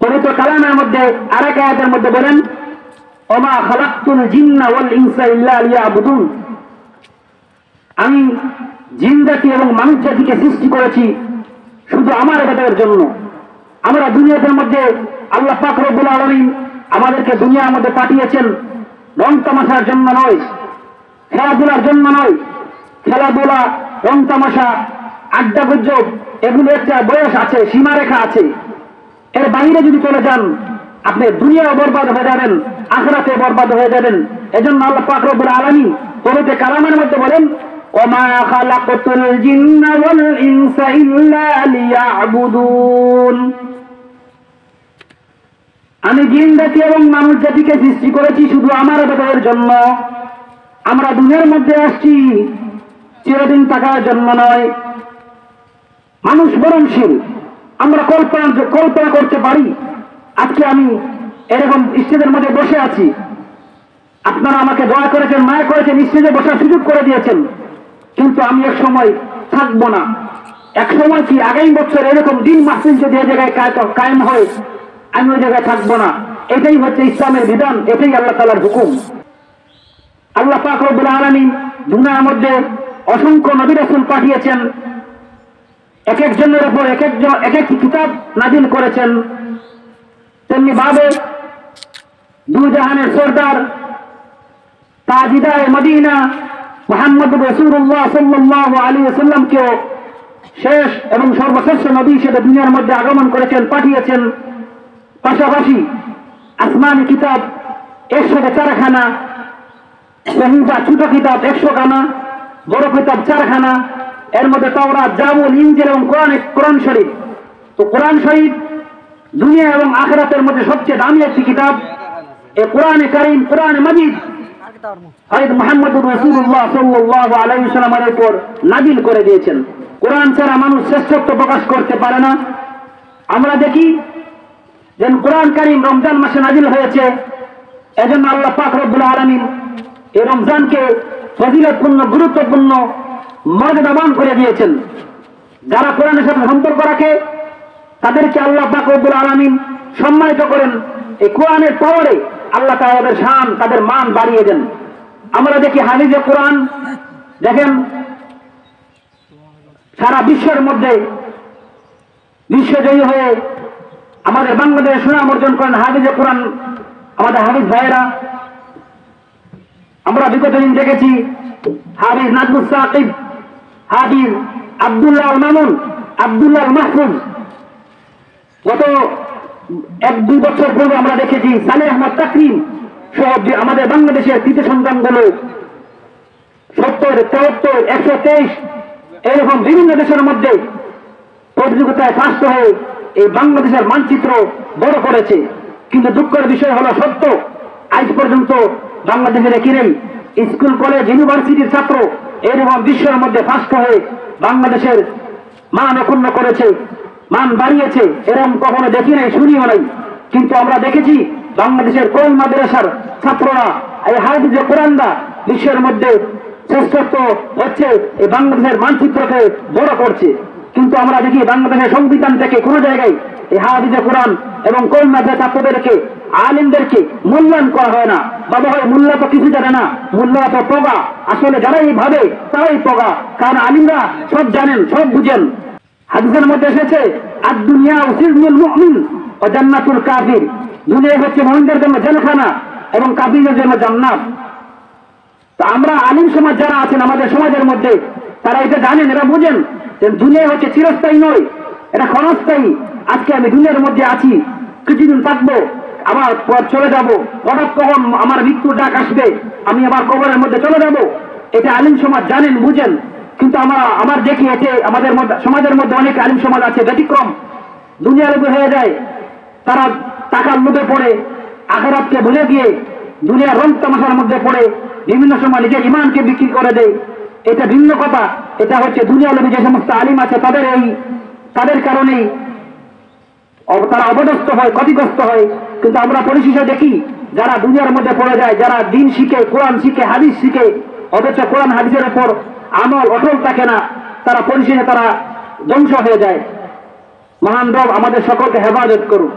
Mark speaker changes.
Speaker 1: পবিত্র কালামের মধ্যে আরেক আয়াতের মধ্যে বলেন, ওমা খালাকতুল জিন্না ওয়াল ইনসা ইল্লা লিয়াবুদুন, আমি জিন জাতি এবং মানুষ জাতিকে সৃষ্টি করেছি শুধু আমার ইবাদতের জন্য। আমরা দুনিয়ার মধ্যে আল্লাহ পাক রব্বুল আলামিন আমাদেরকে দুনিয়ার মধ্যে পাঠিয়েছেন রং তামাশার জন্য নয়, খেলাধুলার জন্য নয়। খেলাধুলা, রং তামাশা, আড্ডা গুজব, এগুলো একটা বয়স আছে, সীমারেখা আছে। এর বাইরে যদি চলে যান আপনি দুনিয়াও বরবাদ হয়ে যাবেন, আখিরাতে বরবাদ হয়ে যাবেন। এজন্য আল্লাহ পাক রব্বুল আলামিন পবিত্র কালামের মধ্যে বলেন, ওমা খালাকতুল জিন্না ওয়াল ইনসা ইল্লা লিয়াবুদুন, আমি জিন জাতি এবং মানুষ জাতিকে সৃষ্টি করেছি শুধু আমার ইবাদতের জন্য। আমরা দুনিয়ার মধ্যে আসছি চিরদিন থাকার জন্য নয়। মানুষ মরণশীল, আমরা কল্পনা করতে পারি আজকে আমি এরকম স্টেজের মধ্যে বসে আছি, আপনারা আমাকে দয়া করেছেন, মায়া করেছেন, স্টেজে বসার সুযোগ করে দিয়েছেন, কিন্তু আমি এক সময় থাকবো না। এক সময় কি আগামী বছর এরকম দিন মাহফিল যদি এই জায়গায় কায়েম হয়, আমি ওই জায়গায় থাকবো না। এটাই হচ্ছে ইসলামের বিধান, এটাই আল্লাহ তাআলার হুকুম। আল্লাহ পাক রব্বুল আলামিন দুনিয়ার মধ্যে অসংখ্য নবী রাসূল পাঠিয়েছেন, এক একজনের উপর এক একটি কিতাব নাজিল করেছেন। তেমনি ভাবে দুই জাহানের সরদার তাজিদায়ে মদিনা মুহাম্মদুর রাসূলুল্লাহ সাল্লাল্লাহু আলাইহি ওয়াসাল্লামকেও শেষ এবং সর্বশ্রেষ্ঠ নবী হিসেবে দুনিয়ার মধ্যে আগমন করেছেন, পাঠিয়েছেন। পাশাপাশি আসমানি কিতাব 104 খানা, সহিফা ছোট কিতাব 100 খানা, বড় কিতাব 4 খানা, এর মধ্যে তাওরাত, জাবুর, ইনজিল এবং কোরআন শরীফ। তো কোরআন শরীফ দুনিয়া এবং আখিরাতের মধ্যে সবচেয়ে দামি একটি কিতাব। এই কোরআনে কারীম, কোরআনে মাজিদ হযরত মুহাম্মদুর রাসূলুল্লাহ সাল্লাল্লাহু আলাইহি ওয়াসাল্লামের উপর নাজিল করে দিয়েছেন। কোরআন ছাড়া মানুষ শ্রেষ্ঠত্ব প্রকাশ করতে পারে না। আমরা দেখি যে কোরআন কারীম রমজান মাসে নাজিল হয়েছে, এজন্য আল্লাহ পাক রব্বুল আলামিন এই রমজানকে ফজিলতপূর্ণ, গুরুত্বপূর্ণ, মর্যাদাবান করে দিয়েছেন। যারা কোরআনের সাথে সম্পর্ক রাখে তাদেরকে আল্লাহ পাক রব্বুল আলামিন সম্মানিত করেন। এই কোরআনের পাওয়ারে আল্লাহ তাআলা তাদের শান, তাদের মান বাড়িয়ে দেন। আমরা দেখি হাফিজে কোরআন, দেখেন সারা বিশ্বের মধ্যে বিশ্বজয়ী হয়ে আমাদের বাংলাদেশে সুনাম অর্জন করেন হাফিজে কোরআন আমাদের হাফিজ ভাইয়েরা। আমরা বিগত দিন দেখেছি হাফিজ নাজমুস সাকিব, হাফিজ আব্দুল্লাহ মামুন, আব্দুল্লাহ মাহফুজ। গত 1-2 বছর পূর্বে আমরা দেখেছি সালেহ আহমদ তাকরিম সহ আমাদের বাংলাদেশের তৃতীয় সন্তানগুলো 70, 73, 123 এরকম বিভিন্ন দেশের মধ্যে প্রতিযোগিতায় ফার্স্ট হয়ে এই বাংলাদেশের মানচিত্র বড় করেছে। কিন্তু দুঃখের বিষয় হলো সত্য, আজ পর্যন্ত বাংলাদেশের কিরেম স্কুল, কলেজ, ইউনিভার্সিটির ছাত্র এরকম বিশ্বের মধ্যে ফার্স্ট হয়ে বাংলাদেশের মান অক্ষুণ্ণ করেছে, মান বাড়িয়েছে, এরকম কখনো দেখি নাই, শুনিও নাই। কিন্তু আমরা দেখেছি বাংলাদেশের কোন মাদ্রাসার ছাত্ররা এই হাফিজে কোরআনরা বিশ্বের মধ্যে শ্রেষ্ঠত্ব হচ্ছে, এই বাংলাদেশের মানচিত্রকে বড় করছে। কিন্তু আমরা দেখি বাংলাদেশের সংবিধান থেকে কোনো জায়গায় এই হাফিজে কোরআন এবং কোন মাদ্রাসা ছাত্রদেরকে, আলিমদেরকে মূল্যায়ন করা হয় না। বাবা হয় মূল্য তো কিছু জানে না, মূল্য তো পগা। আসলে যারাই ভাবে তারাই পগা, কারণ আলিমরা সব জানেন, সব বুঝেন। হাদিসের মধ্যে এসেছে আদ-দুনিয়া সিজনুল মুমিন ওয়া জান্নাতুল কাফির, দুনিয়া হচ্ছে মুমিনদের জন্য জেলখানা এবং কাফিরদের জন্য জান্নাত। তো আমরা আলিম সমাজ যারা আছেন আমাদের সমাজের মধ্যে, তারা এটা জানেন, এরা বুঝেন যে দুনিয়া হচ্ছে চিরস্থায়ী নয়, এটা ক্ষণস্থায়ী। আজকে আমি দুনিয়ার মধ্যে আছি, কিছুদিন থাকবো, আবার পর চলে যাব, হঠাৎ কখন আমার মৃত্যুর ডাক আসবে, আমি আবার কবরের মধ্যে চলে যাব। এটা আলিম সমাজ জানেন, বুঝেন। কিন্তু আমার দেখি এতে আমাদের সমাজের মধ্যে অনেক আলিম সমাজ আছে ব্যতিক্রম, দুনিয়া লোভী হয়ে যায়। তারা টাকার লোভে পড়ে আখিরাতকে ভুলে গিয়ে দুনিয়ার রং তামাশার মধ্যে পড়ে বিভিন্ন সময় নিজের ইমানকে বিক্রি করে দেয়। এটা ভিন্ন কথা। এটা হচ্ছে দুনিয়া লোভী যে সমস্ত আলিম আছে তাদের কারণেই তারা অপদস্থ হয়, ক্ষতিগ্রস্ত হয়। কিন্তু আমরা পরিশেষে দেখি যারা দুনিয়ার মধ্যে পড়ে যায়, যারা দিন শিখে, কোরআন শিখে, হাদিস শিখে, অথচ কোরআন হাদিসের উপর আমল অটল থাকে না, তারা পরিশেষে তারা ধ্বংস হয়ে যায়। মহান রব আমাদের সকলকে হেফাজত করুন।